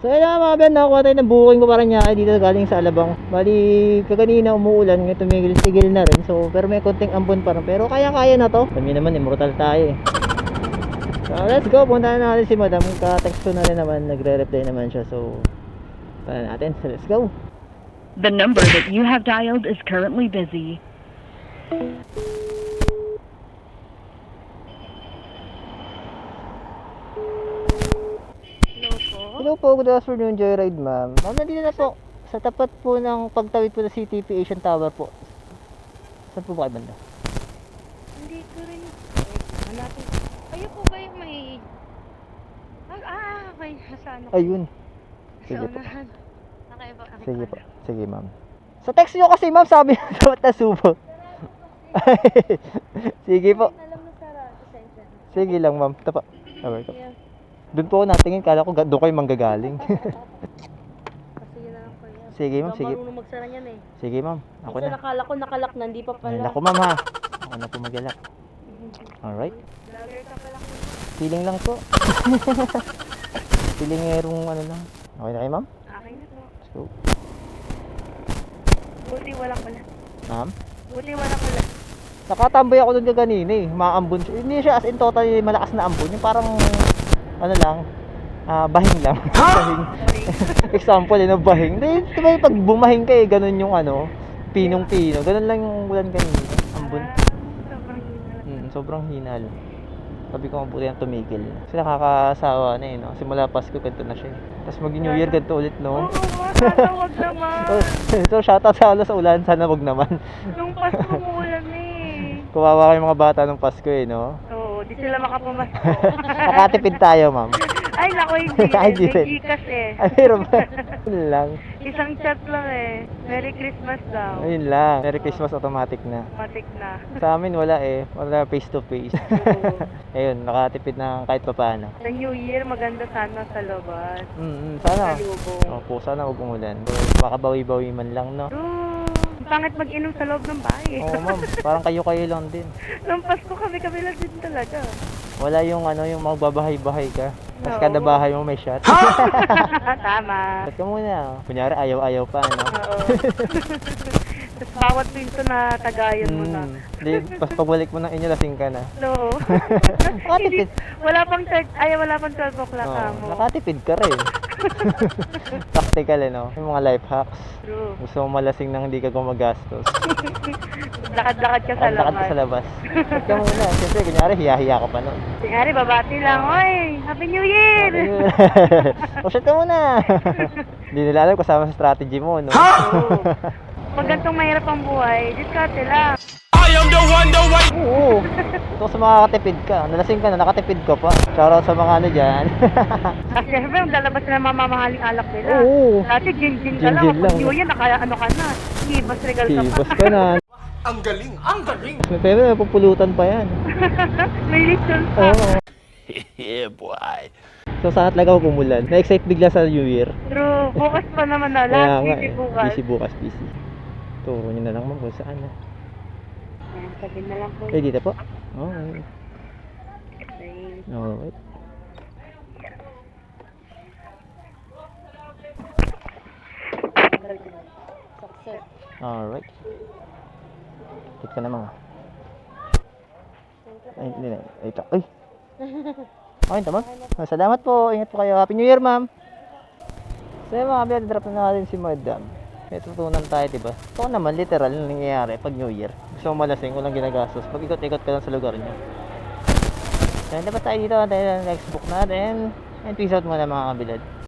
So yun nga mga Ben, nakakuha tayo ng booking ko para niya dito galing sa Alabang. Bali, kaganina umuulan, ngayon tumigil-tigil na rin. So, pero may konting ambon pa rin. Pero kaya-kaya na to. Kami naman, immortal tayo eh. So, let's go. Punta na natin si Madam. Ka-text ko na rin naman, nagre-reply naman siya. So, punta natin. So, let's go. The number that you have dialed is currently busy. Hello po, good afternoon, Joyride ma'am. Ma'am, nandito na po. Sa tapat po ng pagtawid po ng CTP Asian Tower po. Saan po ba kayo banda? Hindi ko rin. Hanapin. Kayo po ba yung may... okay. Sa ano? Ayun. Sa Sige po. unahan. Nakaiba. Sige po. Sige ma'am. Sa text nyo kasi ma'am, sabi na dapat nasubo. Sige po. Alam mo Sarah, pasensya na. Sige lang ma'am. Ito po. Alright po. Yeah. Doon po ako natingin, kala ko doon kayo manggagaling. Kasi yun na lang po yan. Sige ma'am, Hindi sige. ka marunong magsara niyan eh. Sige ma'am. Ako Kasi na. nakala ko nakalak na, hindi pa Ay, pala. ako ma'am ha. Ako na po magalak. Alright. Vlogger ka pala. Feeling lang po. Feeling merong ano lang. Okay na kayo ma'am? Okay na po. Let's go. Buti walang pala. Ma'am? Buti walang pala. Nakatambay ako doon kanina eh. Maambon siya. Hindi siya as in total malakas na ambon. Yung parang ano lang, bahing lang. Bahing. Example yun, bahing. Hindi, diba yung pag bumahing ka eh, ganun yung ano, pinong-pino. Ganun lang yung ulan kanina. Ambon. Sobrang hina. Sobrang hinal. Sabi ko mabuti ang tumigil. Kasi nakakasawa na eh, no? Simula Pasko, ganito na siya eh. Tapos mag-New Year, ganito ulit, no? Oo, tatawag naman. So, shoutout sa sa ulan. Sana wag naman. Nung Pasko umulan eh. Kuwawa kayo mga bata ng Pasko eh, no? Oo, di sila makapamasko. Nakatipid tayo, ma'am. Ay, naku, hindi. Ay, di May rin. Gcash eh. Ay, meron ba? Yun lang. Isang chat lang eh. Merry Christmas daw. Ayun lang. Merry Christmas automatic na. Matik na. Sa amin wala eh. Wala face to face. Oo. Ayun, nakatipid na kahit papaano. Sa New Year, maganda sana sa labas. Sana. Sa lubong. Opo, sana huwag umulan. Makabawi-bawi man lang, no? Ang pangit mag-inom sa loob ng bahay. Oo, ma'am. Parang kayo-kayo lang din. Nung Pasko kami lang din talaga. Wala yung ano, yung magbabahay-bahay ka. Tapos Oo. kada bahay mo may shot. Tama. Shot ka muna. Kunyari, ayaw-ayaw pa, no? Oo. Tapos bawat pinto na tagayan mo na. Hindi, pas pagbalik mo ng inyo, lasing ka na. Oo. Nakatipid. Wala pang 12 o'clock Oo, mo. nakatipid ka rin. Practical eh, no? Yung mga life hacks. True. Gusto mo malasing nang hindi ka gumagastos. Lakad-lakad ka sa Lakad ka labas. sa labas. Shot ka muna. Siyempre, kunyari, hiya-hiya ka pa nun. Singari, babati lang. Oy, Happy New Year! O, shot ka muna. Hindi nila alam kasama sa strategy mo, no? Oo. Pag gantong mahirap ang buhay, diskarte lang. Oo. Ito sa mga katipid ka. Nalasing ka na, nakatipid ka pa. Shoutout sa mga ano dyan. Kasi syempre, ang lalabas na mamamahaling alak nila. Oo. Dati gin-gin ka lang. Gin-gin lang. Pag New Year, ano ka na. Kibas regal ka pa. Sibas ka na. Ang galing! Ang galing! Pero may pupulutan pa yan. May lechon pa. Oo. Yeah, boy! So sana talaga ako umulan. Na-excite bigla sa New Year. True. Bukas pa naman na. Kaya Last nga busy eh. bukas. Busy bukas, busy. Turo nyo na lang ma'am kung saan na. Ayan, sabihin na lang po. Eh, dito po. Okay. Thanks. Alright. Success. Alright. Kit ka naman. Ay, hindi na. Ay, ito. Ay! Okay, tama. Salamat po. Ingat po kayo. Happy New Year, ma'am. So, yung mga kapatid, drop na natin si Madam. May tutunan tayo, diba? Ito naman, literal, yung nangyayari pag New Year. Gusto mo malasing, walang ginagastos. Pag ikot-ikot ka lang sa lugar nyo. So, dapat tayo dito. Tayo next book natin. And peace out muna mga kabilad.